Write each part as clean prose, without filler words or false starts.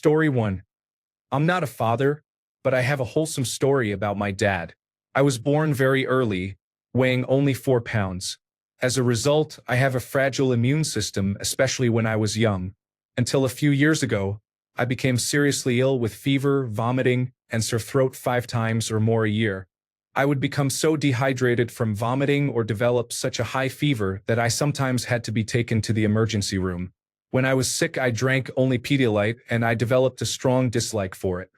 Story 1. I'm not a father, but I have a wholesome story about my dad. I was born very early, weighing only 4 pounds. As a result, I have a fragile immune system, especially when I was young. Until a few years ago, I became seriously ill with fever, vomiting, and sore throat 5 times or more a year. I would become so dehydrated from vomiting or develop such a high fever that I sometimes had to be taken to the emergency room. When I was sick, I drank only Pedialyte, and I developed a strong dislike for it.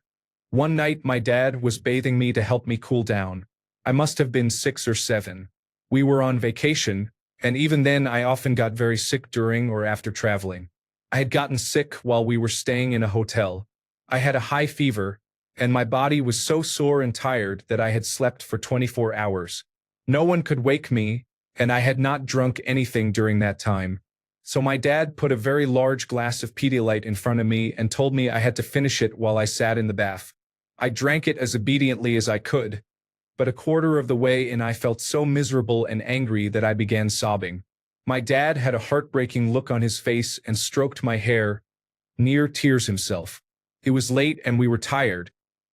One night, my dad was bathing me to help me cool down. I must have been 6 or 7. We were on vacation, and even then I often got very sick during or after traveling. I had gotten sick while we were staying in a hotel. I had a high fever, and my body was so sore and tired that I had slept for 24 hours. No one could wake me, and I had not drunk anything during that time. So my dad put a very large glass of Pedialyte in front of me and told me I had to finish it while I sat in the bath. I drank it as obediently as I could, but a quarter of the way in I felt so miserable and angry that I began sobbing. My dad had a heartbreaking look on his face and stroked my hair, near tears himself. It was late and we were tired,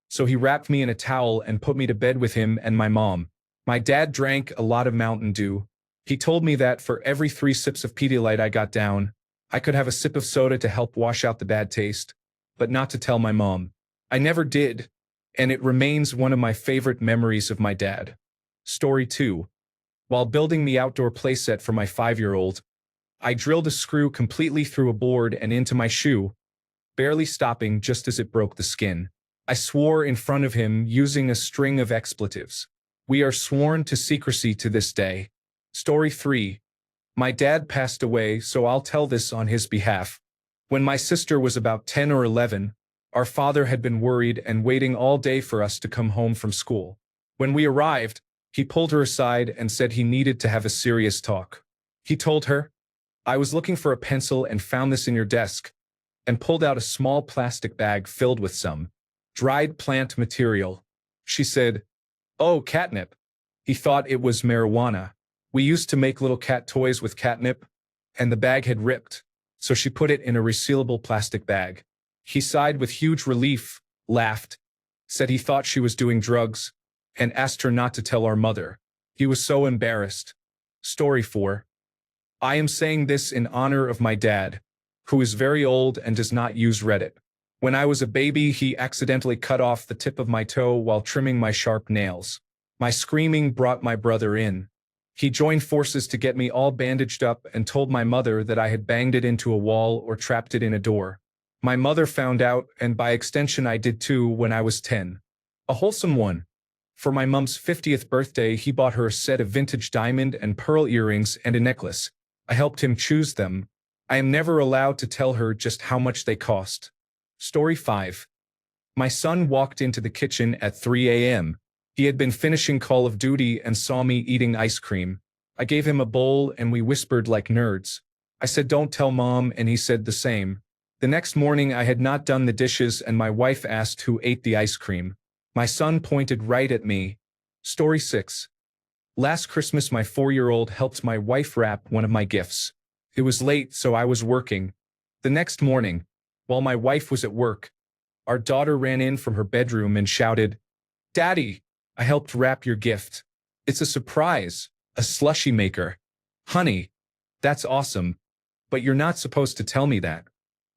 so he wrapped me in a towel and put me to bed with him and my mom. My dad drank a lot of Mountain Dew. He told me that for every 3 sips of Pedialyte I got down, I could have a sip of soda to help wash out the bad taste, but not to tell my mom. I never did, and it remains one of my favorite memories of my dad. Story 2. While building the outdoor playset for my 5-year-old, I drilled a screw completely through a board and into my shoe, barely stopping just as it broke the skin. I swore in front of him using a string of expletives. We are sworn to secrecy to this day. Story 3. My dad passed away, so I'll tell this on his behalf. When my sister was about 10 or 11, our father had been worried and waiting all day for us to come home from school. When we arrived, he pulled her aside and said he needed to have a serious talk. He told her, "I was looking for a pencil and found this in your desk," and pulled out a small plastic bag filled with some dried plant material. She said, "Oh, catnip." He thought it was marijuana. We used to make little cat toys with catnip, and the bag had ripped, so she put it in a resealable plastic bag. He sighed with huge relief, laughed, said he thought she was doing drugs, and asked her not to tell our mother. He was so embarrassed. Story 4. I am saying this in honor of my dad, who is very old and does not use Reddit. When I was a baby, he accidentally cut off the tip of my toe while trimming my sharp nails. My screaming brought my brother in. He joined forces to get me all bandaged up and told my mother that I had banged it into a wall or trapped it in a door. My mother found out, and by extension I did too when I was 10. A wholesome one. For my mom's 50th birthday, he bought her a set of vintage diamond and pearl earrings and a necklace. I helped him choose them. I am never allowed to tell her just how much they cost. Story 5. My son walked into the kitchen at 3 a.m. He had been finishing Call of Duty and saw me eating ice cream. I gave him a bowl and we whispered like nerds. I said, "Don't tell Mom," and he said the same. The next morning I had not done the dishes and my wife asked who ate the ice cream. My son pointed right at me. Story 6. Last Christmas my 4-year-old helped my wife wrap one of my gifts. It was late, so I was working. The next morning, while my wife was at work, our daughter ran in from her bedroom and shouted, "Daddy, I helped wrap your gift. It's a surprise, a slushie maker." "Honey, that's awesome, but you're not supposed to tell me that."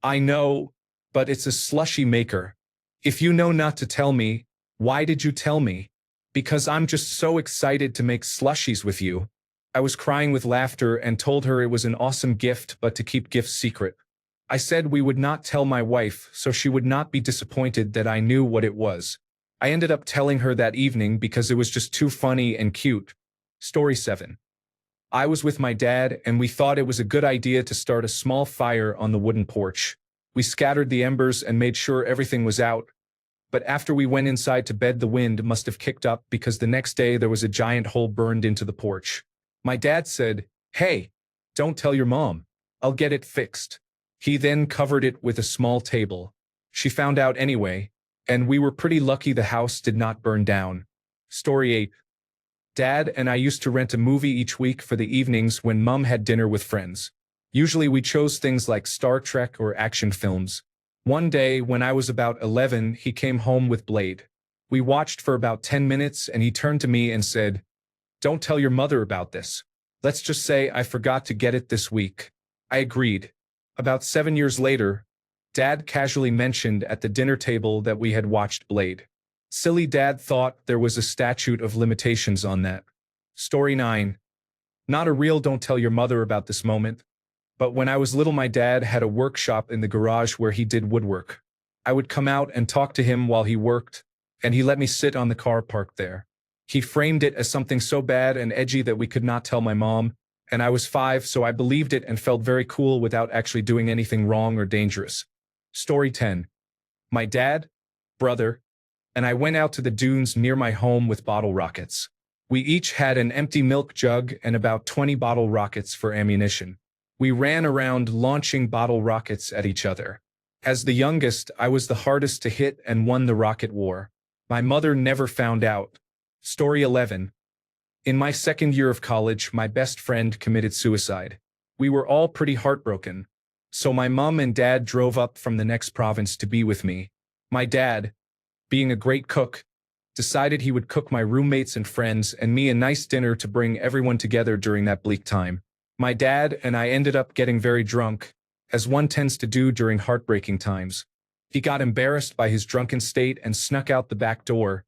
"I know, but it's a slushie maker. If you know not to tell me, why did you tell me?" "Because I'm just so excited to make slushies with you." I was crying with laughter and told her it was an awesome gift but to keep gifts secret. I said we would not tell my wife so she would not be disappointed that I knew what it was. I ended up telling her that evening because it was just too funny and cute. Story 7. I was with my dad and we thought it was a good idea to start a small fire on the wooden porch. We scattered the embers and made sure everything was out. But after we went inside to bed, the wind must have kicked up because the next day there was a giant hole burned into the porch. My dad said, "Hey, don't tell your mom. I'll get it fixed." He then covered it with a small table. She found out anyway, and we were pretty lucky the house did not burn down. Story 8. Dad and I used to rent a movie each week for the evenings when Mom had dinner with friends. Usually we chose things like Star Trek or action films. One day, when I was about 11, he came home with Blade. We watched for about 10 minutes and he turned to me and said, "Don't tell your mother about this. Let's just say I forgot to get it this week." I agreed. About 7 years later, Dad casually mentioned at the dinner table that we had watched Blade. Silly Dad thought there was a statute of limitations on that. Story 9. Not a real don't tell your mother about this moment, but when I was little my dad had a workshop in the garage where he did woodwork. I would come out and talk to him while he worked, and he let me sit on the car parked there. He framed it as something so bad and edgy that we could not tell my mom, and I was 5, so I believed it and felt very cool without actually doing anything wrong or dangerous. Story 10. My dad, brother, and I went out to the dunes near my home with bottle rockets. We each had an empty milk jug and about 20 bottle rockets for ammunition. We ran around launching bottle rockets at each other. As the youngest, I was the hardest to hit and won the rocket war. My mother never found out. Story 11. In my second year of college, my best friend committed suicide. We were all pretty heartbroken. So my mom and dad drove up from the next province to be with me. My dad, being a great cook, decided he would cook my roommates and friends and me a nice dinner to bring everyone together during that bleak time. My dad and I ended up getting very drunk, as one tends to do during heartbreaking times. He got embarrassed by his drunken state and snuck out the back door,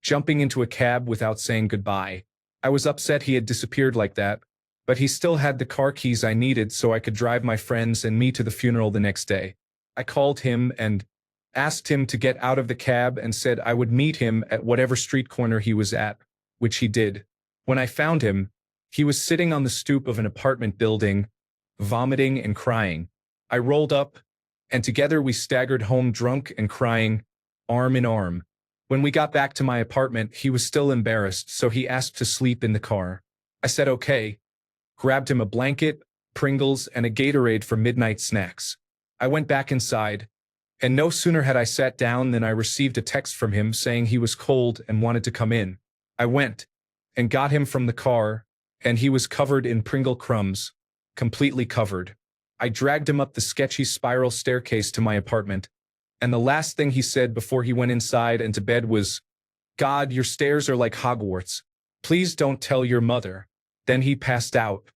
jumping into a cab without saying goodbye. I was upset he had disappeared like that, but he still had the car keys I needed so I could drive my friends and me to the funeral the next day. I called him and asked him to get out of the cab and said I would meet him at whatever street corner he was at, which he did. When I found him, he was sitting on the stoop of an apartment building, vomiting and crying. I rolled up, and together we staggered home drunk and crying, arm in arm. When we got back to my apartment, he was still embarrassed, so he asked to sleep in the car. I said okay, grabbed him a blanket, Pringles, and a Gatorade for midnight snacks. I went back inside, and no sooner had I sat down than I received a text from him saying he was cold and wanted to come in. I went and got him from the car, and he was covered in Pringle crumbs, completely covered. I dragged him up the sketchy spiral staircase to my apartment, and the last thing he said before he went inside and to bed was, "God, your stairs are like Hogwarts. Please don't tell your mother." Then he passed out.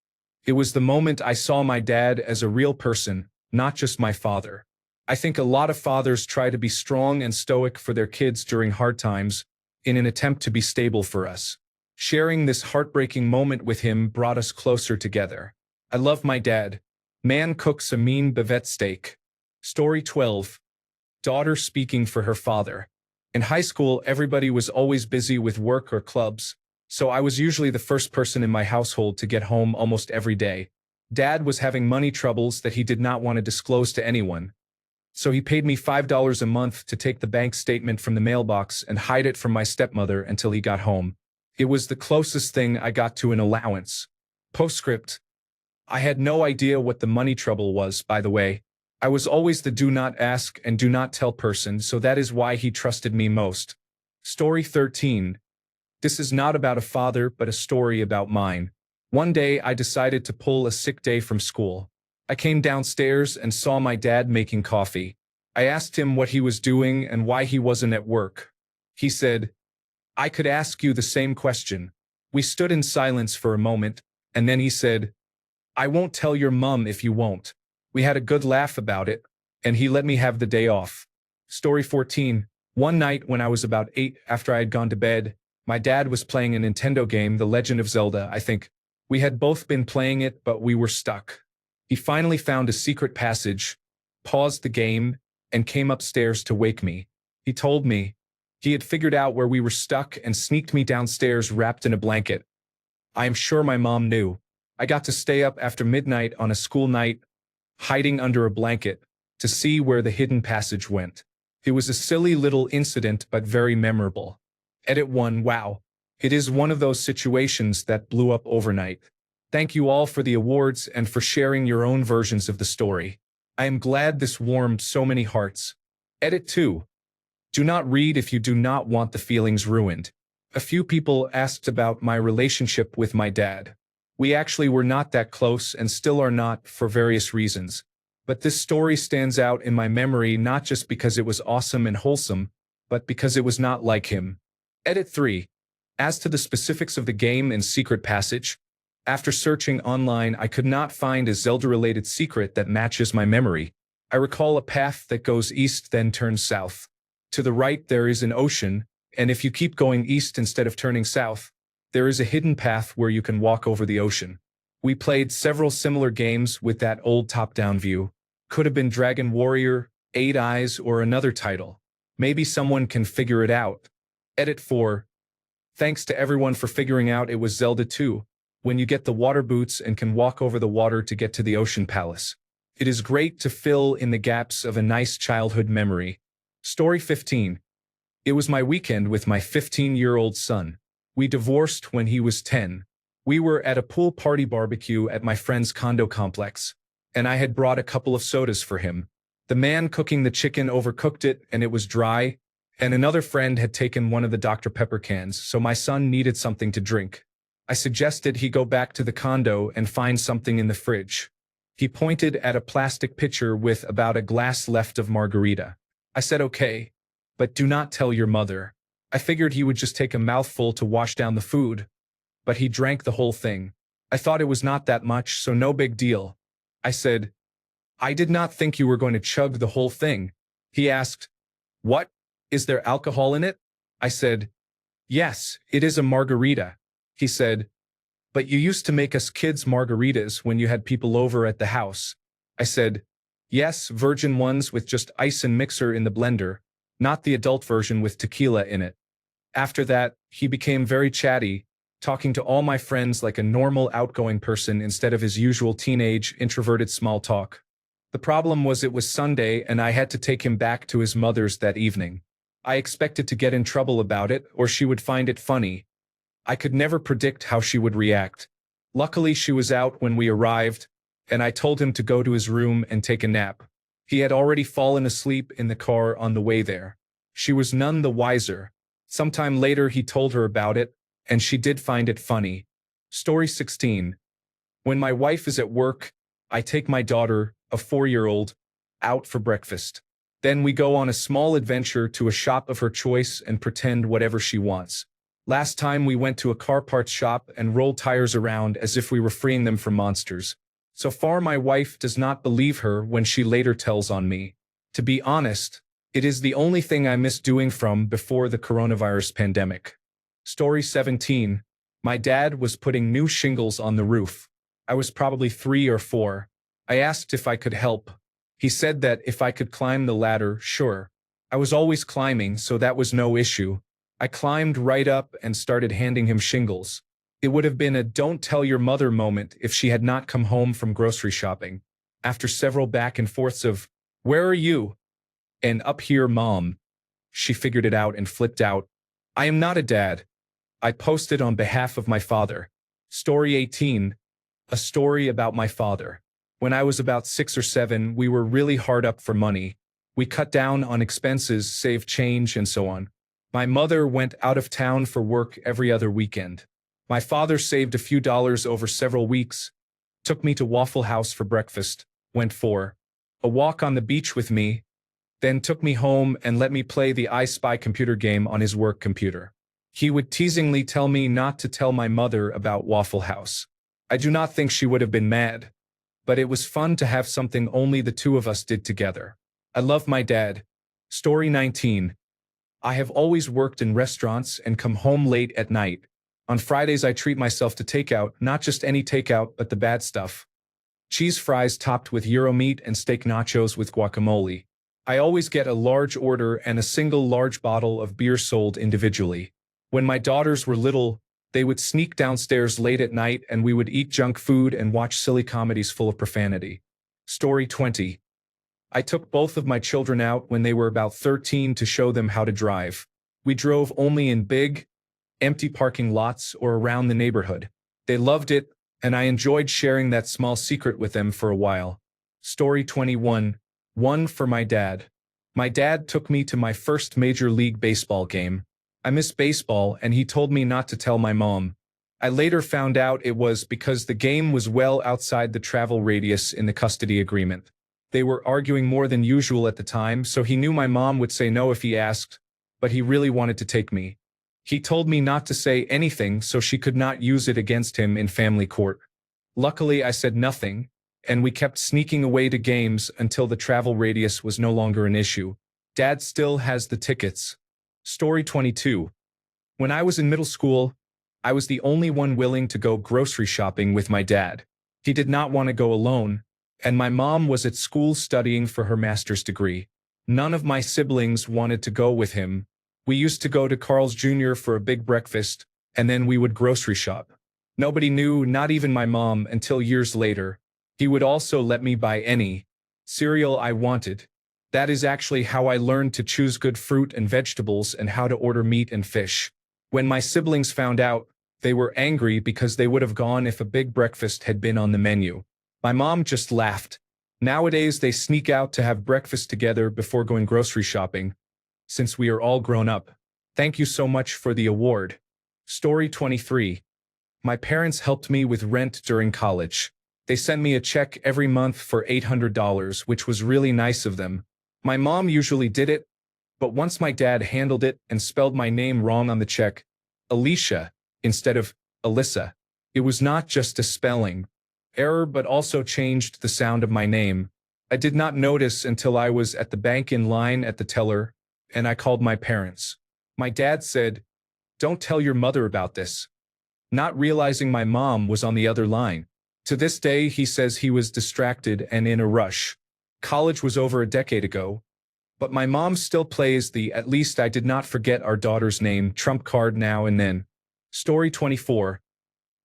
It was the moment I saw my dad as a real person, not just my father. I think a lot of fathers try to be strong and stoic for their kids during hard times, in an attempt to be stable for us. Sharing this heartbreaking moment with him brought us closer together. I love my dad. Man cooks a mean bavette steak. Story 12. Daughter speaking for her father. In high school, everybody was always busy with work or clubs, so I was usually the first person in my household to get home almost every day. Dad was having money troubles that he did not want to disclose to anyone, so he paid me $5 a month to take the bank statement from the mailbox and hide it from my stepmother until he got home. It was the closest thing I got to an allowance. Postscript. I had no idea what the money trouble was, by the way. I was always the do not ask and do not tell person, so that is why he trusted me most. Story 13. This is not about a father, but a story about mine. One day I decided to pull a sick day from school. I came downstairs and saw my dad making coffee. I asked him what he was doing and why he wasn't at work. He said, "I could ask you the same question." We stood in silence for a moment, and then he said, "I won't tell your mum if you won't." We had a good laugh about it, and he let me have the day off. Story 14. One night when I was about 8 after I had gone to bed, my dad was playing a Nintendo game, The Legend of Zelda, I think. We had both been playing it, but we were stuck. He finally found a secret passage, paused the game, and came upstairs to wake me. He told me he had figured out where we were stuck and sneaked me downstairs wrapped in a blanket. I am sure my mom knew. I got to stay up after midnight on a school night, hiding under a blanket, to see where the hidden passage went. It was a silly little incident but very memorable. Edit 1. Wow. It is one of those situations that blew up overnight. Thank you all for the awards and for sharing your own versions of the story. I am glad this warmed so many hearts. Edit 2. Do not read if you do not want the feelings ruined. A few people asked about my relationship with my dad. We actually were not that close and still are not for various reasons. But this story stands out in my memory not just because it was awesome and wholesome, but because it was not like him. Edit 3. As to the specifics of the game and secret passage, after searching online I could not find a Zelda-related secret that matches my memory. I recall a path that goes east then turns south. To the right there is an ocean, and if you keep going east instead of turning south, there is a hidden path where you can walk over the ocean. We played several similar games with that old top-down view. Could have been Dragon Warrior, 8 Eyes, or another title. Maybe someone can figure it out. Edit 4. Thanks to everyone for figuring out it was Zelda 2, when you get the water boots and can walk over the water to get to the Ocean Palace. It is great to fill in the gaps of a nice childhood memory. Story 15. It was my weekend with my 15-year-old son. We divorced when he was 10. We were at a pool party barbecue at my friend's condo complex, and I had brought a couple of sodas for him. The man cooking the chicken overcooked it and it was dry, and another friend had taken one of the Dr. Pepper cans, so my son needed something to drink. I suggested he go back to the condo and find something in the fridge. He pointed at a plastic pitcher with about a glass left of margarita. I said okay, but do not tell your mother. I figured he would just take a mouthful to wash down the food, but he drank the whole thing. I thought it was not that much, so no big deal. I said, I did not think you were going to chug the whole thing. He asked, what? Is there alcohol in it? I said, yes, it is a margarita. He said, but you used to make us kids margaritas when you had people over at the house. I said, yes, virgin ones with just ice and mixer in the blender, not the adult version with tequila in it. After that, he became very chatty, talking to all my friends like a normal outgoing person instead of his usual teenage, introverted small talk. The problem was it was Sunday and I had to take him back to his mother's that evening. I expected to get in trouble about it or she would find it funny. I could never predict how she would react. Luckily she was out when we arrived, and I told him to go to his room and take a nap. He had already fallen asleep in the car on the way there. She was none the wiser. Sometime later he told her about it, and she did find it funny. Story 16. When my wife is at work, I take my daughter, a 4-year-old, out for breakfast. Then we go on a small adventure to a shop of her choice and pretend whatever she wants. Last time we went to a car parts shop and rolled tires around as if we were freeing them from monsters. So far my wife does not believe her when she later tells on me. To be honest, it is the only thing I miss doing from before the coronavirus pandemic. Story 17. My dad was putting new shingles on the roof. I was probably 3 or 4. I asked if I could help. He said that if I could climb the ladder, sure. I was always climbing, so that was no issue. I climbed right up and started handing him shingles. It would have been a don't tell your mother moment if she had not come home from grocery shopping. After several back and forths of, where are you? And up here, mom. She figured it out and flipped out. I am not a dad. I posted on behalf of my father. Story 18. A story about my father. When I was about 6 or 7, we were really hard up for money. We cut down on expenses, saved change, and so on. My mother went out of town for work every other weekend. My father saved a few dollars over several weeks, took me to Waffle House for breakfast, went for a walk on the beach with me, then took me home and let me play the I Spy computer game on his work computer. He would teasingly tell me not to tell my mother about Waffle House. I do not think she would have been mad, but it was fun to have something only the two of us did together. I love my dad. Story 19. I have always worked in restaurants and come home late at night. On Fridays I treat myself to takeout, not just any takeout, but the bad stuff. Cheese fries topped with gyro meat and steak nachos with guacamole. I always get a large order and a single large bottle of beer sold individually. When my daughters were little, they would sneak downstairs late at night and we would eat junk food and watch silly comedies full of profanity. Story 20. I took both of my children out when they were about 13 to show them how to drive. We drove only in big, empty parking lots or around the neighborhood. They loved it, and I enjoyed sharing that small secret with them for a while. Story 21. One for my dad. My dad took me to my first Major League Baseball game. I miss baseball, and he told me not to tell my mom. I later found out it was because the game was well outside the travel radius in the custody agreement. They were arguing more than usual at the time, so he knew my mom would say no if he asked, but he really wanted to take me. He told me not to say anything so she could not use it against him in family court. Luckily, I said nothing, and we kept sneaking away to games until the travel radius was no longer an issue. Dad still has the tickets. Story 22. When I was in middle school, I was the only one willing to go grocery shopping with my dad. He did not want to go alone, and my mom was at school studying for her master's degree. None of my siblings wanted to go with him. We used to go to Carl's Jr. for a big breakfast, and then we would grocery shop. Nobody knew, not even my mom, until years later. He would also let me buy any cereal I wanted. That is actually how I learned to choose good fruit and vegetables and how to order meat and fish. When my siblings found out, they were angry because they would have gone if a big breakfast had been on the menu. My mom just laughed. Nowadays they sneak out to have breakfast together before going grocery shopping, since we are all grown up. Thank you so much for the award. Story 23. My parents helped me with rent during college. They sent me a check every month for $800, which was really nice of them. My mom usually did it, but once my dad handled it and spelled my name wrong on the check, Alicia, instead of Alyssa. It was not just a spelling error but also changed the sound of my name. I did not notice until I was at the bank in line at the teller, and I called my parents. My dad said, "Don't tell your mother about this," not realizing my mom was on the other line. To this day, he says he was distracted and in a rush. College was over a decade ago, but my mom still plays the "at least I did not forget our daughter's name" trump card now and then. Story 24.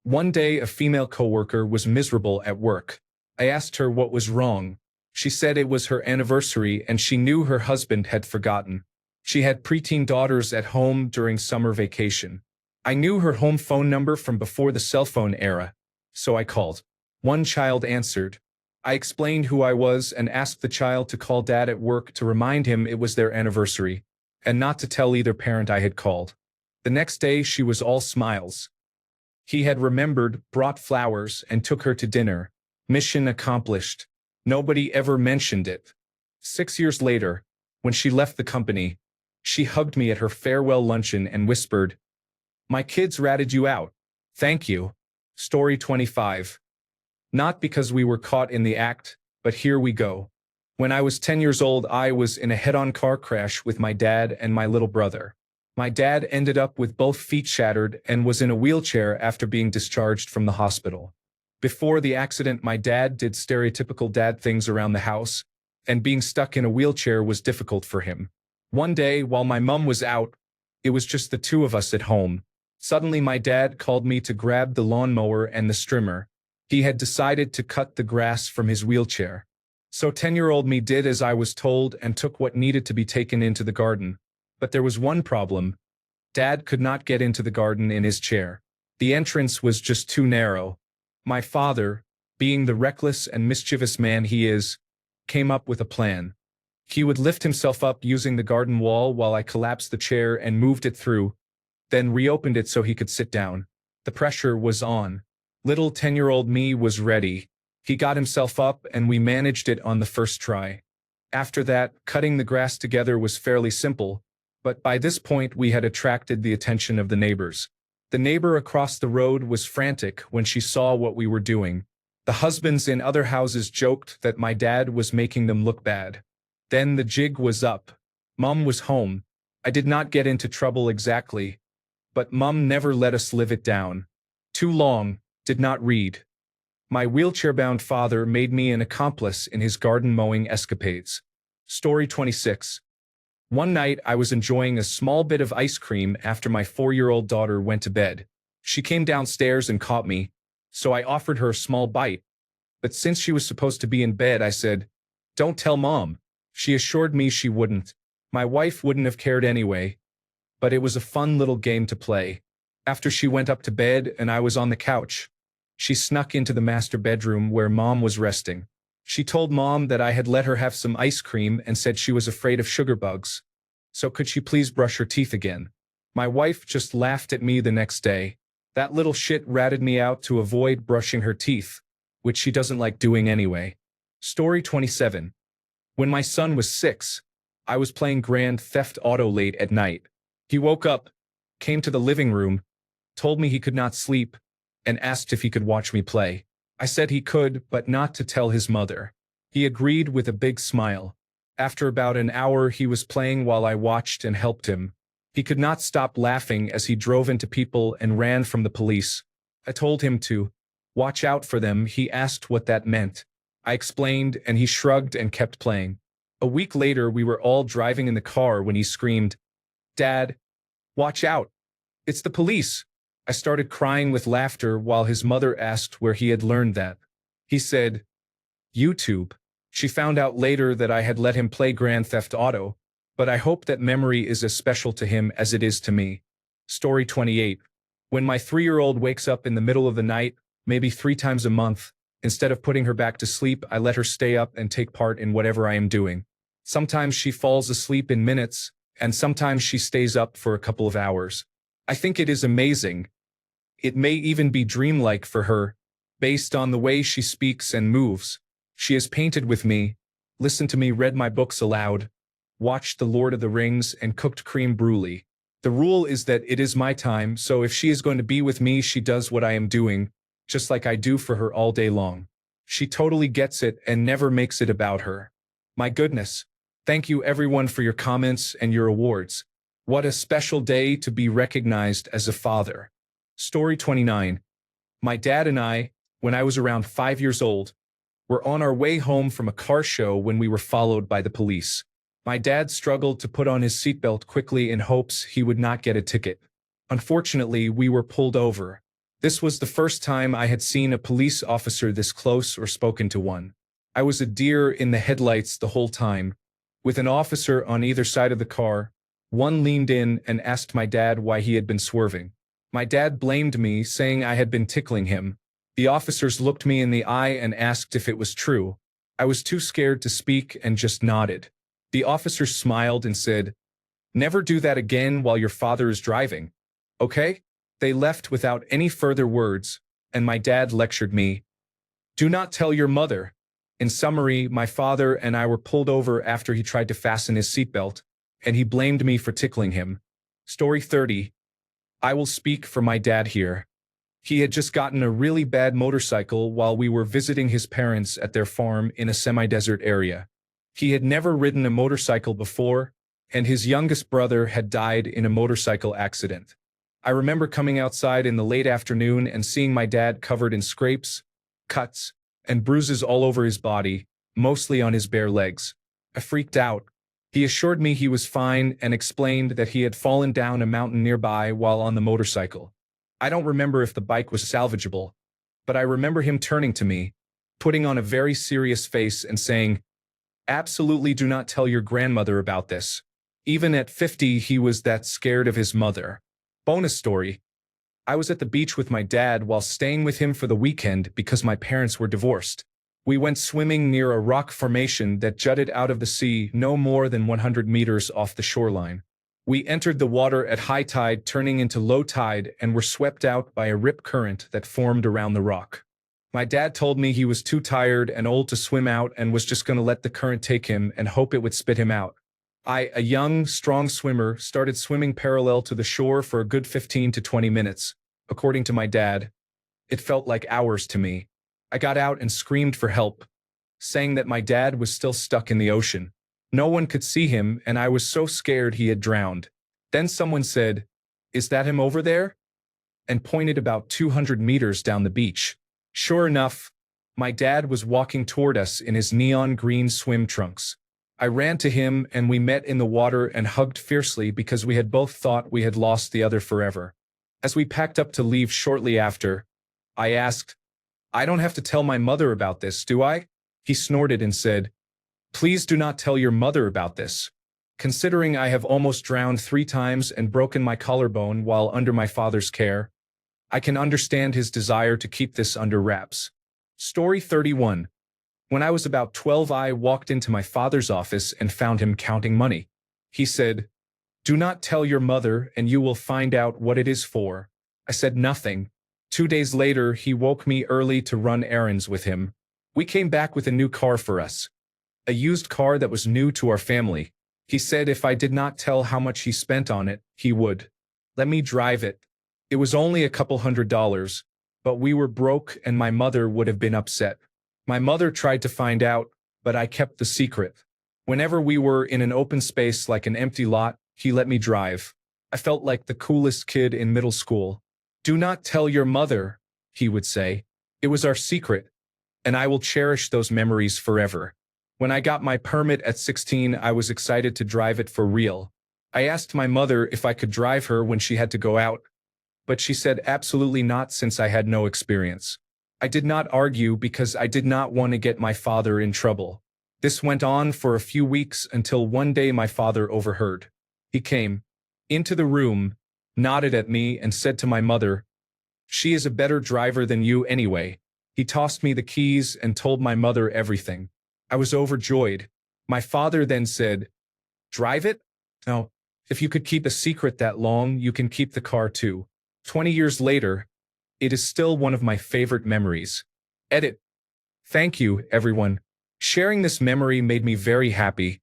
One day, a female coworker was miserable at work. I asked her what was wrong. She said it was her anniversary and she knew her husband had forgotten. She had preteen daughters at home during summer vacation. I knew her home phone number from before the cell phone era, so I called. One child answered. I explained who I was and asked the child to call dad at work to remind him it was their anniversary, and not to tell either parent I had called. The next day she was all smiles. He had remembered, brought flowers, and took her to dinner. Mission accomplished. Nobody ever mentioned it. 6 years later, when she left the company, she hugged me at her farewell luncheon and whispered, "My kids ratted you out. Thank you." Story 25. Not because we were caught in the act, but here we go. When I was 10 years old, I was in a head-on car crash with my dad and my little brother. My dad ended up with both feet shattered and was in a wheelchair after being discharged from the hospital. Before the accident, my dad did stereotypical dad things around the house, and being stuck in a wheelchair was difficult for him. One day, while my mom was out, it was just the two of us at home. Suddenly, my dad called me to grab the lawnmower and the trimmer. He had decided to cut the grass from his wheelchair. So 10-year-old me did as I was told and took what needed to be taken into the garden. But there was one problem. Dad could not get into the garden in his chair. The entrance was just too narrow. My father, being the reckless and mischievous man he is, came up with a plan. He would lift himself up using the garden wall while I collapsed the chair and moved it through, then reopened it so he could sit down. The pressure was on. Little 10-year-old me was ready. He got himself up and we managed it on the first try. After that, cutting the grass together was fairly simple, but by this point we had attracted the attention of the neighbors. The neighbor across the road was frantic when she saw what we were doing. The husbands in other houses joked that my dad was making them look bad. Then the jig was up. Mom was home. I did not get into trouble exactly, but Mom never let us live it down. Too long, did not read. My wheelchair-bound father made me an accomplice in his garden mowing escapades. Story 26. One night I was enjoying a small bit of ice cream after my 4-year-old daughter went to bed. She came downstairs and caught me, so I offered her a small bite. But since she was supposed to be in bed, I said, "Don't tell Mom." She assured me she wouldn't. My wife wouldn't have cared anyway, but it was a fun little game to play. After she went up to bed and I was on the couch, she snuck into the master bedroom where Mom was resting. She told Mom that I had let her have some ice cream and said she was afraid of sugar bugs. So could she please brush her teeth again? My wife just laughed at me the next day. That little shit ratted me out to avoid brushing her teeth, which she doesn't like doing anyway. Story 27. When my son was 6, I was playing Grand Theft Auto late at night. He woke up, came to the living room, told me he could not sleep, and asked if he could watch me play. I said he could, but not to tell his mother. He agreed with a big smile. After about an hour, he was playing while I watched and helped him. He could not stop laughing as he drove into people and ran from the police. I told him to watch out for them. He asked what that meant. I explained, and he shrugged and kept playing. A week later, we were all driving in the car when he screamed, "Dad, watch out. It's the police." I started crying with laughter while his mother asked where he had learned that. He said, "YouTube." She found out later that I had let him play Grand Theft Auto, but I hope that memory is as special to him as it is to me. Story 28. When my 3-year-old wakes up in the middle of the night, maybe 3 times a month, instead of putting her back to sleep, I let her stay up and take part in whatever I am doing. Sometimes she falls asleep in minutes, and sometimes she stays up for a couple of hours. I think it is amazing. It may even be dreamlike for her, based on the way she speaks and moves. She has painted with me, listened to me read my books aloud, watched The Lord of the Rings, and cooked creme brulee. The rule is that it is my time, so if she is going to be with me, she does what I am doing, just like I do for her all day long. She totally gets it and never makes it about her. My goodness. Thank you everyone for your comments and your awards. What a special day to be recognized as a father. Story 29. My dad and I, when I was around 5 years old, were on our way home from a car show when we were followed by the police. My dad struggled to put on his seatbelt quickly in hopes he would not get a ticket. Unfortunately, we were pulled over. This was the first time I had seen a police officer this close or spoken to one. I was a deer in the headlights the whole time. With an officer on either side of the car, one leaned in and asked my dad why he had been swerving. My dad blamed me, saying I had been tickling him. The officers looked me in the eye and asked if it was true. I was too scared to speak and just nodded. The officers smiled and said, "Never do that again while your father is driving. Okay?" They left without any further words, and my dad lectured me. "Do not tell your mother." In summary, my father and I were pulled over after he tried to fasten his seatbelt, and he blamed me for tickling him. Story 30. I will speak for my dad here. He had just gotten a really bad motorcycle while we were visiting his parents at their farm in a semi-desert area. He had never ridden a motorcycle before, and his youngest brother had died in a motorcycle accident. I remember coming outside in the late afternoon and seeing my dad covered in scrapes, cuts, and bruises all over his body, mostly on his bare legs. I freaked out. He assured me he was fine and explained that he had fallen down a mountain nearby while on the motorcycle. I don't remember if the bike was salvageable, but I remember him turning to me, putting on a very serious face and saying, "Absolutely do not tell your grandmother about this." Even at 50, he was that scared of his mother. Bonus story. I was at the beach with my dad while staying with him for the weekend because my parents were divorced. We went swimming near a rock formation that jutted out of the sea no more than 100 meters off the shoreline. We entered the water at high tide, turning into low tide, and were swept out by a rip current that formed around the rock. My dad told me he was too tired and old to swim out and was just going to let the current take him and hope it would spit him out. I, a young, strong swimmer, started swimming parallel to the shore for a good 15 to 20 minutes. According to my dad, it felt like hours to me. I got out and screamed for help, saying that my dad was still stuck in the ocean. No one could see him, and I was so scared he had drowned. Then someone said, "Is that him over there?" and pointed about 200 meters down the beach. Sure enough, my dad was walking toward us in his neon green swim trunks. I ran to him and we met in the water and hugged fiercely because we had both thought we had lost the other forever. As we packed up to leave shortly after, I asked, "I don't have to tell my mother about this, do I?" He snorted and said, "Please do not tell your mother about this." Considering I have almost drowned 3 times and broken my collarbone while under my father's care, I can understand his desire to keep this under wraps. Story 31. When I was about 12, I walked into my father's office and found him counting money. He said, "Do not tell your mother and you will find out what it is for." I said nothing. 2 days later, he woke me early to run errands with him. We came back with a new car for us. A used car that was new to our family. He said if I did not tell how much he spent on it, he would let me drive it. It was only a couple $100, but we were broke and my mother would have been upset. My mother tried to find out, but I kept the secret. Whenever we were in an open space like an empty lot, he let me drive. I felt like the coolest kid in middle school. Do not tell your mother, he would say. It was our secret, and I will cherish those memories forever. When I got my permit at 16, I was excited to drive it for real. I asked my mother if I could drive her when she had to go out, but she said absolutely not since I had no experience. I did not argue because I did not want to get my father in trouble. This went on for a few weeks until one day my father overheard. He came into the room, nodded at me, and said to my mother, "She is a better driver than you anyway." He tossed me the keys and told my mother everything. I was overjoyed. My father then said, "Drive it? No. If you could keep a secret that long, you can keep the car too." 20 years later, it is still one of my favorite memories. Edit. Thank you, everyone. Sharing this memory made me very happy,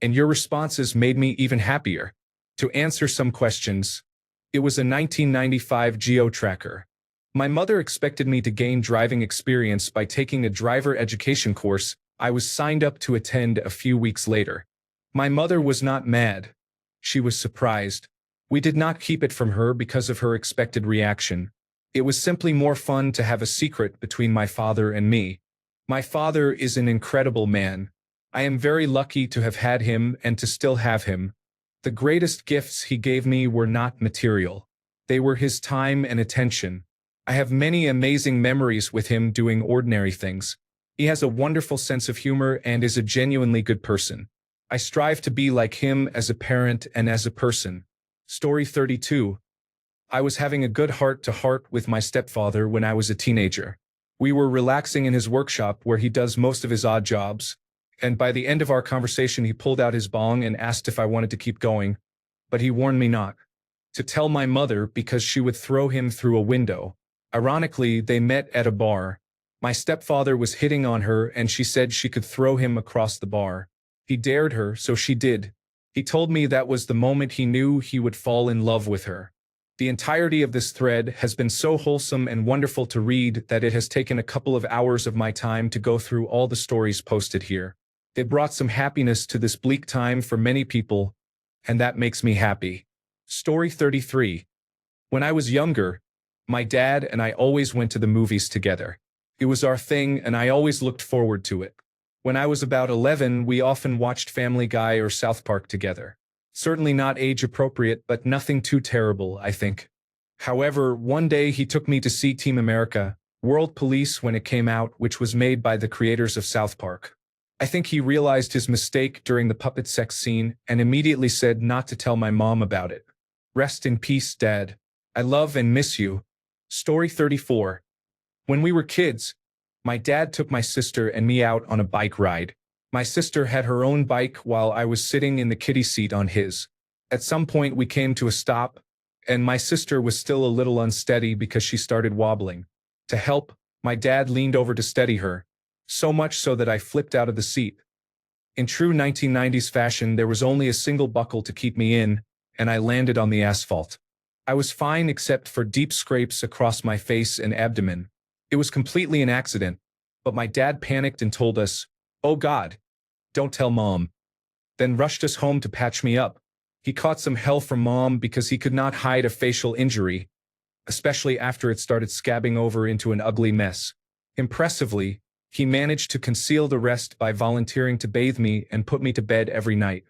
and your responses made me even happier. To answer some questions, it was a 1995 Geo Tracker. My mother expected me to gain driving experience by taking a driver education course I was signed up to attend a few weeks later. My mother was not mad. She was surprised. We did not keep it from her because of her expected reaction. It was simply more fun to have a secret between my father and me. My father is an incredible man. I am very lucky to have had him and to still have him. The greatest gifts he gave me were not material. They were his time and attention. I have many amazing memories with him doing ordinary things. He has a wonderful sense of humor and is a genuinely good person. I strive to be like him as a parent and as a person. Story 32. I was having a good heart-to-heart with my stepfather when I was a teenager. We were relaxing in his workshop where he does most of his odd jobs, and by the end of our conversation he pulled out his bong and asked if I wanted to keep going, but he warned me not to tell my mother because she would throw him through a window. Ironically, they met at a bar. My stepfather was hitting on her and she said she could throw him across the bar. He dared her, so she did. He told me that was the moment he knew he would fall in love with her. The entirety of this thread has been so wholesome and wonderful to read that it has taken a couple of hours of my time to go through all the stories posted here. It brought some happiness to this bleak time for many people, and that makes me happy. Story 33. When I was younger, my dad and I always went to the movies together. It was our thing and I always looked forward to it. When I was about 11, we often watched Family Guy or South Park together. Certainly not age-appropriate, but nothing too terrible, I think. However, one day he took me to see Team America, World Police when it came out, which was made by the creators of South Park. I think he realized his mistake during the puppet sex scene and immediately said not to tell my mom about it. Rest in peace, Dad. I love and miss you. Story 34. When we were kids, my dad took my sister and me out on a bike ride. My sister had her own bike while I was sitting in the kiddie seat on his. At some point we came to a stop, and my sister was still a little unsteady because she started wobbling. To help, my dad leaned over to steady her, so much so that I flipped out of the seat. In true 1990s fashion, there was only a single buckle to keep me in, and I landed on the asphalt. I was fine except for deep scrapes across my face and abdomen. It was completely an accident, but my dad panicked and told us, "Oh God, don't tell Mom." Then rushed us home to patch me up. He caught some hell from Mom because he could not hide a facial injury, especially after it started scabbing over into an ugly mess. Impressively, he managed to conceal the rest by volunteering to bathe me and put me to bed every night.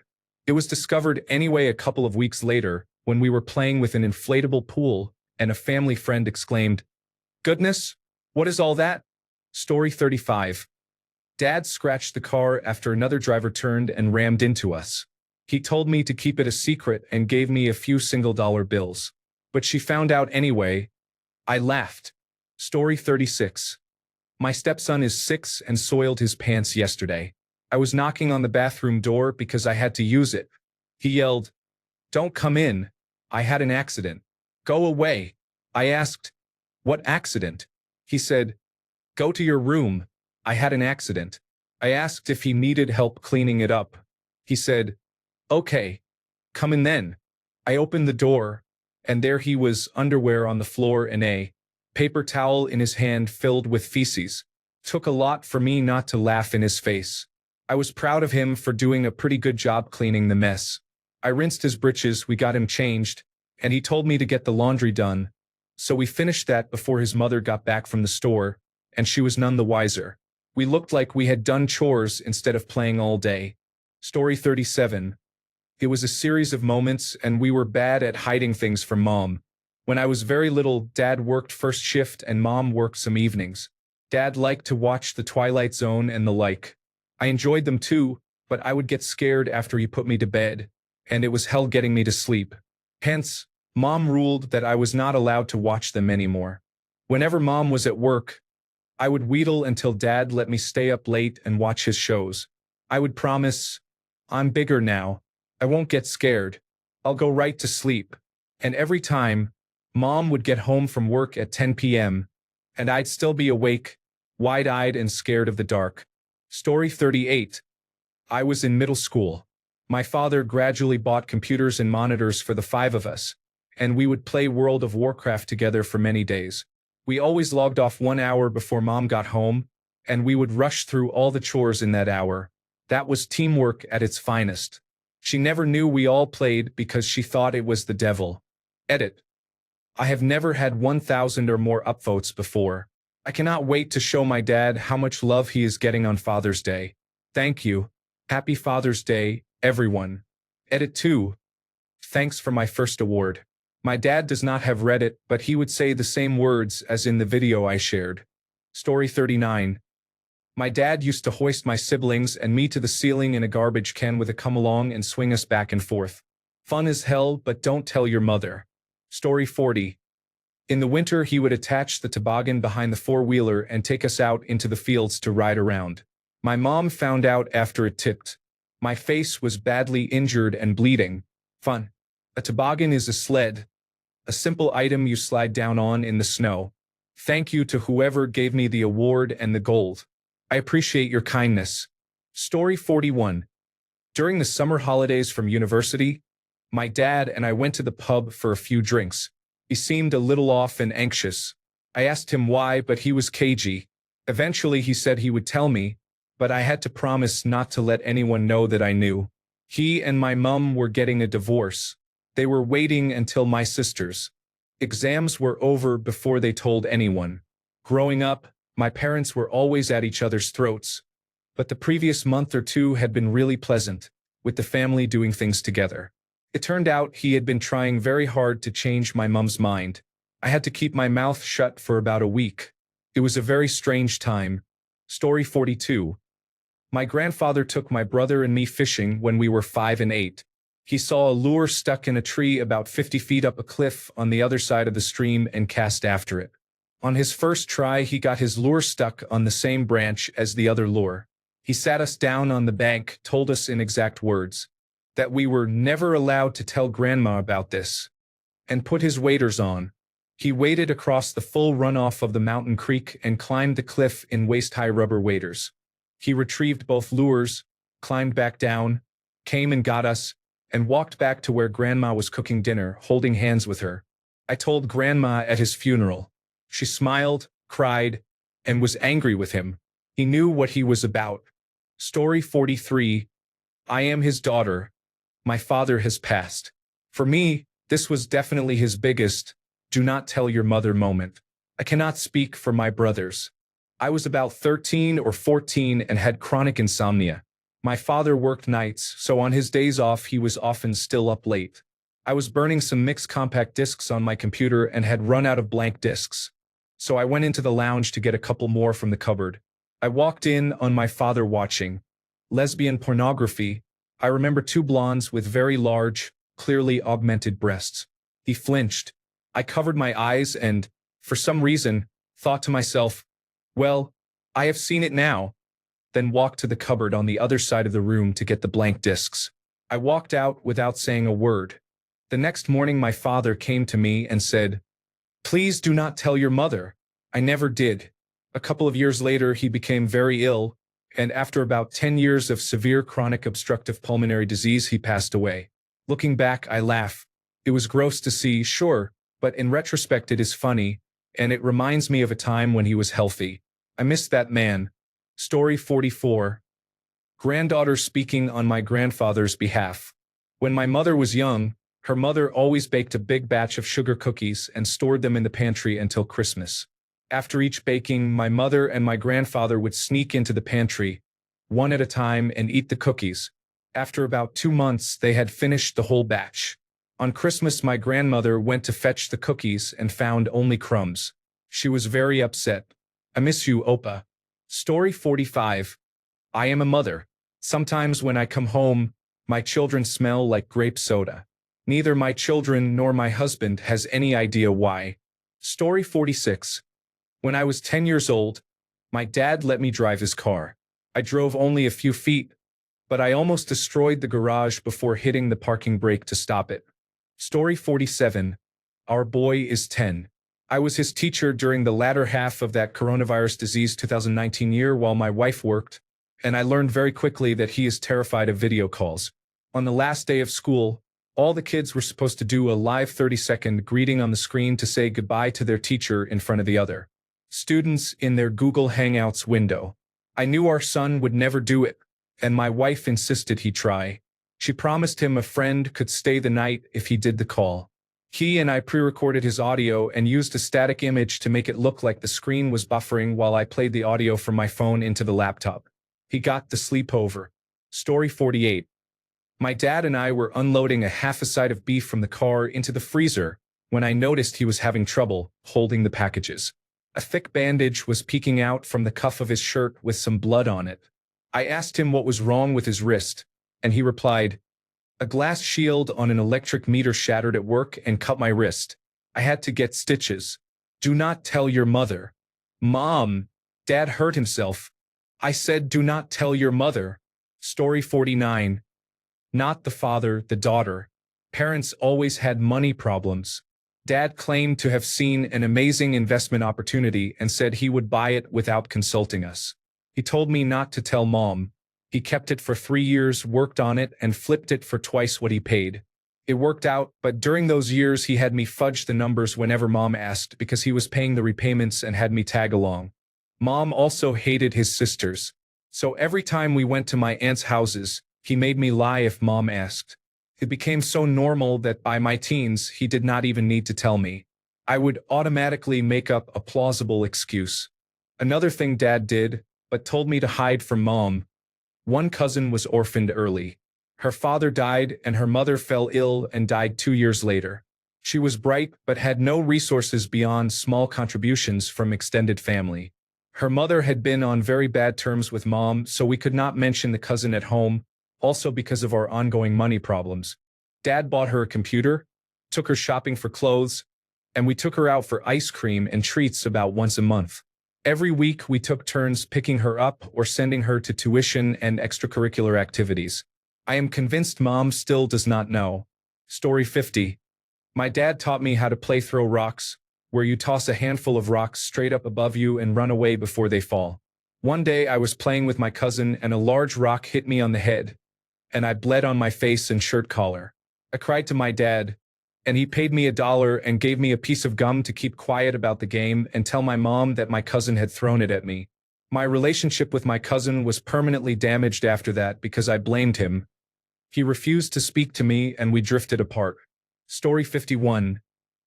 It was discovered anyway a couple of weeks later when we were playing with an inflatable pool and a family friend exclaimed, "Goodness, what is all that?" Story 35. Dad scratched the car after another driver turned and rammed into us. He told me to keep it a secret and gave me a few single-dollar bills. But she found out anyway. I laughed. Story 36. My stepson is 6 and soiled his pants yesterday. I was knocking on the bathroom door because I had to use it. He yelled, "Don't come in. I had an accident. Go away." I asked, "What accident?" He said, "Go to your room. I had an accident. I asked if he needed help cleaning it up. He said, "Okay, come in then." I opened the door, and there he was, underwear on the floor and a paper towel in his hand filled with feces. Took a lot for me not to laugh in his face. I was proud of him for doing a pretty good job cleaning the mess. I rinsed his britches, we got him changed, and he told me to get the laundry done. So we finished that before his mother got back from the store, and she was none the wiser. We looked like we had done chores instead of playing all day. Story 37. It was a series of moments, and we were bad at hiding things from Mom. When I was very little, Dad worked first shift and Mom worked some evenings. Dad liked to watch The Twilight Zone and the like. I enjoyed them too, but I would get scared after he put me to bed, and it was hell getting me to sleep. Hence, Mom ruled that I was not allowed to watch them anymore. Whenever Mom was at work, I would wheedle until Dad let me stay up late and watch his shows. I would promise, "I'm bigger now. I won't get scared. I'll go right to sleep." And every time, Mom would get home from work at 10 p.m., and I'd still be awake, wide-eyed and scared of the dark. Story 38. I was in middle school. My father gradually bought computers and monitors for the 5 of us, and we would play World of Warcraft together for many days. We always logged off 1 hour before Mom got home, and we would rush through all the chores in that hour. That was teamwork at its finest. She never knew we all played because she thought it was the devil. Edit. I have never had 1,000 or more upvotes before. I cannot wait to show my dad how much love he is getting on Father's Day. Thank you. Happy Father's Day, everyone. Edit 2. Thanks for my first award. My dad does not have Reddit, but he would say the same words as in the video I shared. Story 39. My dad used to hoist my siblings and me to the ceiling in a garbage can with a come-along and swing us back and forth. Fun as hell, but don't tell your mother. Story 40. In the winter, he would attach the toboggan behind the four-wheeler and take us out into the fields to ride around. My mom found out after it tipped. My face was badly injured and bleeding. Fun. A toboggan is a sled, a simple item you slide down on in the snow. Thank you to whoever gave me the award and the gold. I appreciate your kindness. Story 41. During the summer holidays from university, my dad and I went to the pub for a few drinks. He seemed a little off and anxious. I asked him why, but he was cagey. Eventually he said he would tell me, but I had to promise not to let anyone know that I knew. He and my mum were getting a divorce. They were waiting until my sister's exams were over before they told anyone. Growing up, my parents were always at each other's throats, but the previous month or two had been really pleasant, with the family doing things together. It turned out he had been trying very hard to change my mum's mind. I had to keep my mouth shut for about a week. It was a very strange time. Story 42. My grandfather took my brother and me fishing when we were 5 and 8. He saw a lure stuck in a tree about 50 feet up a cliff on the other side of the stream and cast after it. On his first try, he got his lure stuck on the same branch as the other lure. He sat us down on the bank, told us in exact words that we were never allowed to tell Grandma about this, and put his waders on. He waded across the full runoff of the mountain creek and climbed the cliff in waist-high rubber waders. He retrieved both lures, climbed back down, came and got us, and walked back to where Grandma was cooking dinner, holding hands with her. I told Grandma at his funeral. She smiled, cried, and was angry with him. He knew what he was about. Story 43. I am his daughter. My father has passed. For me, this was definitely his biggest, do not tell your mother moment. I cannot speak for my brothers. I was about 13 or 14 and had chronic insomnia. My father worked nights, so on his days off he was often still up late. I was burning some mixed compact discs on my computer and had run out of blank discs. So I went into the lounge to get a couple more from the cupboard. I walked in on my father watching lesbian pornography. I remember 2 blondes with very large, clearly augmented breasts. He flinched. I covered my eyes and, for some reason, thought to myself, well, I have seen it now. Then walked to the cupboard on the other side of the room to get the blank discs. I walked out without saying a word. The next morning my father came to me and said, "Please do not tell your mother." I never did. A couple of years later, he became very ill, and after about 10 years of severe chronic obstructive pulmonary disease, he passed away. Looking back, I laugh. It was gross to see, sure, but in retrospect it is funny, and it reminds me of a time when he was healthy. I miss that man. Story 44. Granddaughter speaking on my grandfather's behalf. When my mother was young, her mother always baked a big batch of sugar cookies and stored them in the pantry until Christmas. After each baking, my mother and my grandfather would sneak into the pantry, one at a time, and eat the cookies. After about 2 months, they had finished the whole batch. On Christmas, my grandmother went to fetch the cookies and found only crumbs. She was very upset. I miss you, Opa. Story 45. I am a mother. Sometimes when I come home, my children smell like grape soda. Neither my children nor my husband has any idea why. Story 46. When I was 10 years old, my dad let me drive his car. I drove only a few feet, but I almost destroyed the garage before hitting the parking brake to stop it. Story 47. Our boy is 10. I was his teacher during the latter half of that coronavirus disease 2019 year while my wife worked, and I learned very quickly that he is terrified of video calls. On the last day of school, all the kids were supposed to do a live 30-second greeting on the screen to say goodbye to their teacher in front of the other students in their Google Hangouts window. I knew our son would never do it, and my wife insisted he try. She promised him a friend could stay the night if he did the call. He and I pre-recorded his audio and used a static image to make it look like the screen was buffering while I played the audio from my phone into the laptop. He got the sleepover. Story 48. My dad and I were unloading a half a side of beef from the car into the freezer when I noticed he was having trouble holding the packages. A thick bandage was peeking out from the cuff of his shirt with some blood on it. I asked him what was wrong with his wrist, and he replied, "A glass shield on an electric meter shattered at work and cut my wrist. I had to get stitches. Do not tell your mother." Mom, Dad hurt himself. I said, "Do not tell your mother." Story 49. Not the father, the daughter. Parents always had money problems. Dad claimed to have seen an amazing investment opportunity and said he would buy it without consulting us. He told me not to tell Mom. He kept it for 3 years, worked on it, and flipped it for twice what he paid. It worked out, but during those years he had me fudge the numbers whenever Mom asked because he was paying the repayments and had me tag along. Mom also hated his sisters. So every time we went to my aunt's houses, he made me lie if Mom asked. It became so normal that by my teens, he did not even need to tell me. I would automatically make up a plausible excuse. Another thing Dad did, but told me to hide from Mom. One cousin was orphaned early. Her father died and her mother fell ill and died 2 years later. She was bright but had no resources beyond small contributions from extended family. Her mother had been on very bad terms with Mom, so we could not mention the cousin at home, also because of our ongoing money problems. Dad bought her a computer, took her shopping for clothes, and we took her out for ice cream and treats about once a month. Every week we took turns picking her up or sending her to tuition and extracurricular activities. I am convinced Mom still does not know. Story 50. My dad taught me how to play throw rocks, where you toss a handful of rocks straight up above you and run away before they fall. One day I was playing with my cousin and a large rock hit me on the head, and I bled on my face and shirt collar. I cried to my dad, and he paid me $1 and gave me a piece of gum to keep quiet about the game and tell my mom that my cousin had thrown it at me. My relationship with my cousin was permanently damaged after that because I blamed him. He refused to speak to me and we drifted apart. Story 51.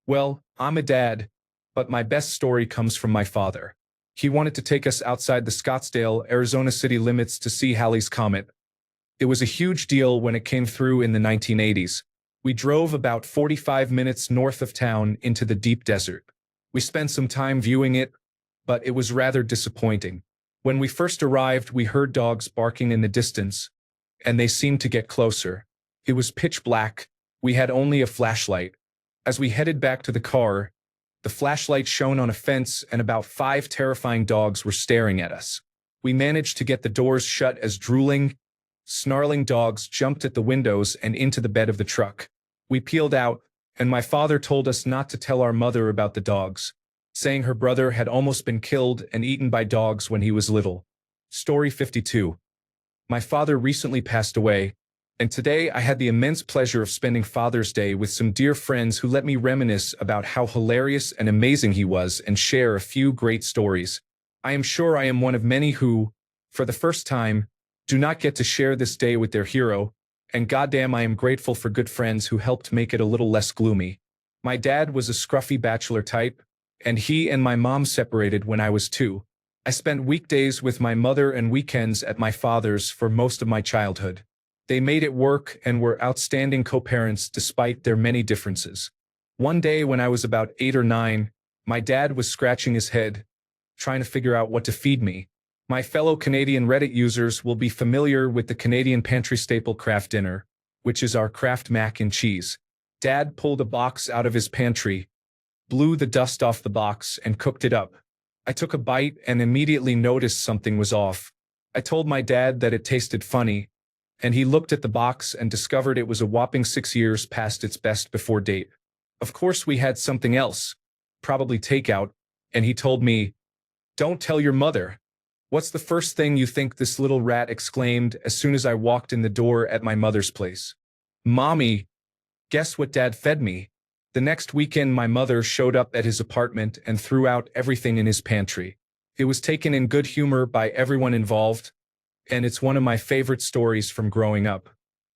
Well, I'm a dad, but my best story comes from my father. He wanted to take us outside the Scottsdale, Arizona city limits to see Halley's Comet. It was a huge deal when it came through in the 1980s. We drove about 45 minutes north of town into the deep desert. We spent some time viewing it, but it was rather disappointing. When we first arrived, we heard dogs barking in the distance, and they seemed to get closer. It was pitch black. We had only a flashlight. As we headed back to the car, the flashlight shone on a fence and about 5 terrifying dogs were staring at us. We managed to get the doors shut as drooling, snarling dogs jumped at the windows and into the bed of the truck. We peeled out, and my father told us not to tell our mother about the dogs. saying her brother had almost been killed and eaten by dogs when he was little. Story 52. My father recently passed away, and today I had the immense pleasure of spending Father's Day with some dear friends who let me reminisce about how hilarious and amazing he was and share a few great stories. I am sure I am one of many who, for the first time, do not get to share this day with their hero, and goddamn I am grateful for good friends who helped make it a little less gloomy. My dad was a scruffy bachelor type, and he and my mom separated when I was 2. I spent weekdays with my mother and weekends at my father's for most of my childhood. They made it work and were outstanding co-parents despite their many differences. One day when I was about 8 or 9, my dad was scratching his head, trying to figure out what to feed me. My fellow Canadian Reddit users will be familiar with the Canadian pantry staple Kraft Dinner, which is our Kraft mac and cheese. Dad pulled a box out of his pantry, blew the dust off the box, and cooked it up. I took a bite and immediately noticed something was off. I told my dad that it tasted funny, and he looked at the box and discovered it was a whopping 6 years past its best before date. Of course we had something else, probably takeout, and he told me, "Don't tell your mother." "What's the first thing you think?" this little rat exclaimed as soon as I walked in the door at my mother's place. "Mommy, guess what Dad fed me?" The next weekend my mother showed up at his apartment and threw out everything in his pantry. It was taken in good humor by everyone involved, and it's one of my favorite stories from growing up.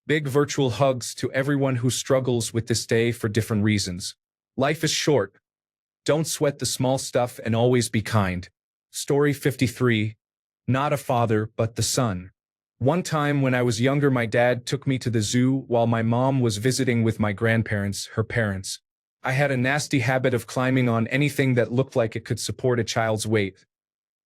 Big virtual hugs to everyone who struggles with this day for different reasons. Life is short. Don't sweat the small stuff and always be kind. Story 53. Not a father, but the son. One time when I was younger, my dad took me to the zoo while my mom was visiting with my grandparents, her parents. I had a nasty habit of climbing on anything that looked like it could support a child's weight.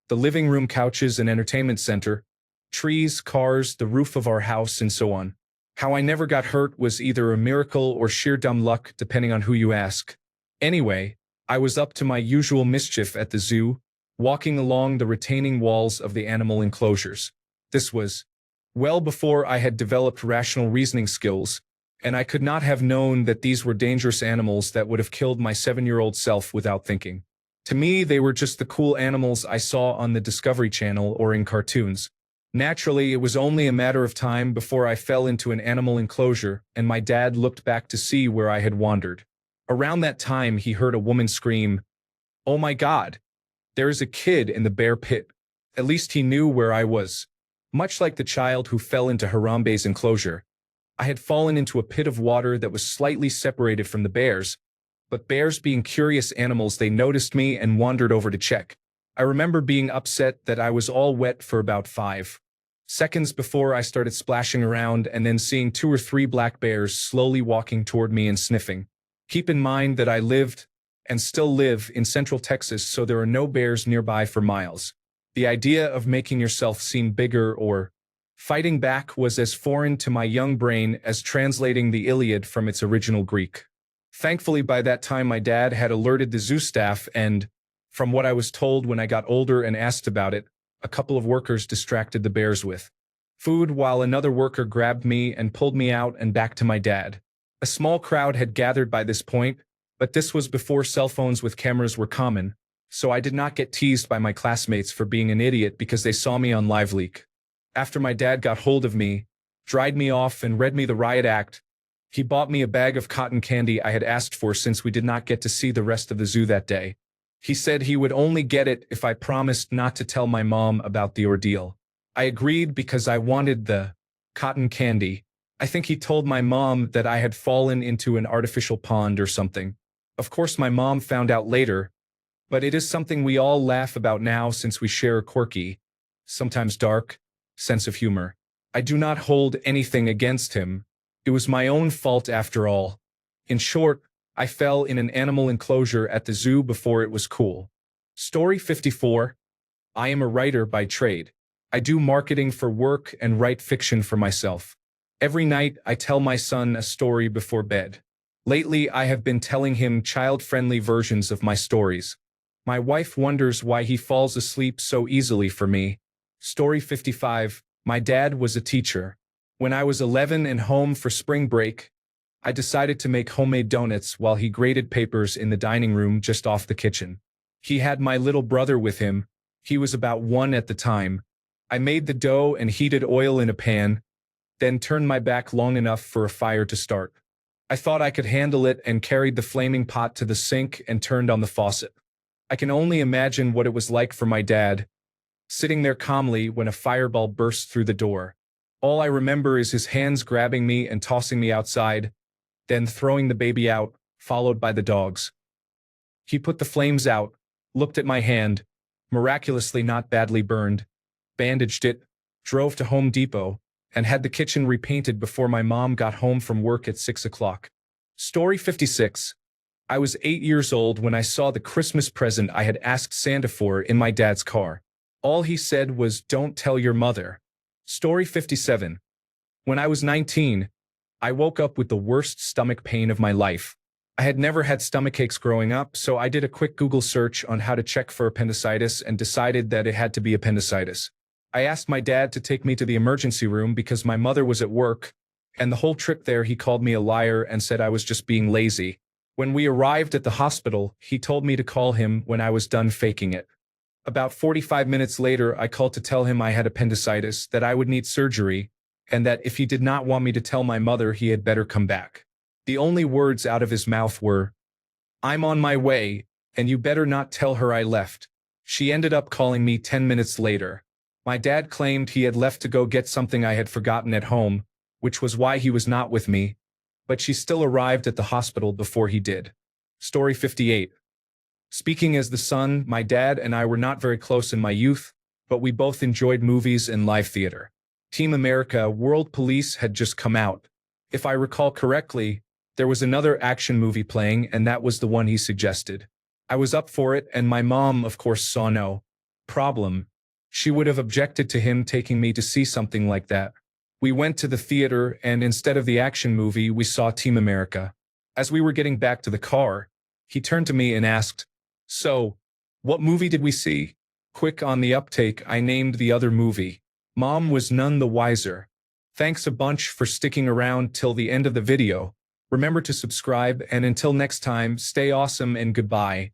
The living room couches and entertainment center, trees, cars, the roof of our house, and so on. How I never got hurt was either a miracle or sheer dumb luck, depending on who you ask. Anyway, I was up to my usual mischief at the zoo, walking along the retaining walls of the animal enclosures. This was well before I had developed rational reasoning skills, and I could not have known that these were dangerous animals that would have killed my 7-year-old self without thinking. To me, they were just the cool animals I saw on the Discovery Channel or in cartoons. Naturally, it was only a matter of time before I fell into an animal enclosure, and my dad looked back to see where I had wandered. Around that time, he heard a woman scream, "Oh my God, there is a kid in the bear pit." At least he knew where I was. Much like the child who fell into Harambe's enclosure, I had fallen into a pit of water that was slightly separated from the bears, but bears being curious animals, they noticed me and wandered over to check. I remember being upset that I was all wet for about 5 seconds before I started splashing around and then seeing 2 or 3 black bears slowly walking toward me and sniffing. Keep in mind that I lived, and still live, in Central Texas, so there are no bears nearby for miles. The idea of making yourself seem bigger or fighting back was as foreign to my young brain as translating the Iliad from its original Greek. Thankfully, by that time my dad had alerted the zoo staff and, from what I was told when I got older and asked about it, a couple of workers distracted the bears with food while another worker grabbed me and pulled me out and back to my dad. A small crowd had gathered by this point, but this was before cell phones with cameras were common, so I did not get teased by my classmates for being an idiot because they saw me on live leak. After my dad got hold of me, dried me off, and read me the riot act, he bought me a bag of cotton candy I had asked for since we did not get to see the rest of the zoo that day. He said he would only get it if I promised not to tell my mom about the ordeal. I agreed because I wanted the cotton candy. I think he told my mom that I had fallen into an artificial pond or something. Of course, my mom found out later, but it is something we all laugh about now since we share a quirky, sometimes dark, sense of humor. I do not hold anything against him. It was my own fault after all. In short, I fell in an animal enclosure at the zoo before it was cool. Story 54. I am a writer by trade. I do marketing for work and write fiction for myself. Every night I tell my son a story before bed. Lately I have been telling him child-friendly versions of my stories. My wife wonders why he falls asleep so easily for me. Story 55. My dad was a teacher. When I was 11 and home for spring break, I decided to make homemade donuts while he graded papers in the dining room just off the kitchen. He had my little brother with him. He was about 1 at the time. I made the dough and heated oil in a pan, then turned my back long enough for a fire to start. I thought I could handle it and carried the flaming pot to the sink and turned on the faucet. I can only imagine what it was like for my dad, sitting there calmly when a fireball burst through the door. All I remember is his hands grabbing me and tossing me outside, then throwing the baby out, followed by the dogs. He put the flames out, looked at my hand, miraculously not badly burned, bandaged it, drove to Home Depot, and had the kitchen repainted before my mom got home from work at 6 o'clock. Story 56. I was 8 years old when I saw the Christmas present I had asked Santa for in my dad's car. All he said was, "Don't tell your mother." Story 57. When I was 19, I woke up with the worst stomach pain of my life. I had never had stomachaches growing up, so I did a quick Google search on how to check for appendicitis and decided that it had to be appendicitis. I asked my dad to take me to the emergency room because my mother was at work, and the whole trip there he called me a liar and said I was just being lazy. When we arrived at the hospital, he told me to call him when I was done faking it. About 45 minutes later, I called to tell him I had appendicitis, that I would need surgery, and that if he did not want me to tell my mother, he had better come back. The only words out of his mouth were, "I'm on my way, and you better not tell her I left." She ended up calling me 10 minutes later. My dad claimed he had left to go get something I had forgotten at home, which was why he was not with me, but she still arrived at the hospital before he did. Story 58. Speaking as the son, my dad and I were not very close in my youth, but we both enjoyed movies and live theater. Team America: World Police had just come out. If I recall correctly, there was another action movie playing, and that was the one he suggested. I was up for it, and my mom, of course, saw no problem. She would have objected to him taking me to see something like that. We went to the theater, and instead of the action movie, we saw Team America. As we were getting back to the car, he turned to me and asked, "So, what movie did we see?" Quick on the uptake, I named the other movie. Mom was none the wiser. Thanks a bunch for sticking around till the end of the video. Remember to subscribe, and until next time, stay awesome and goodbye.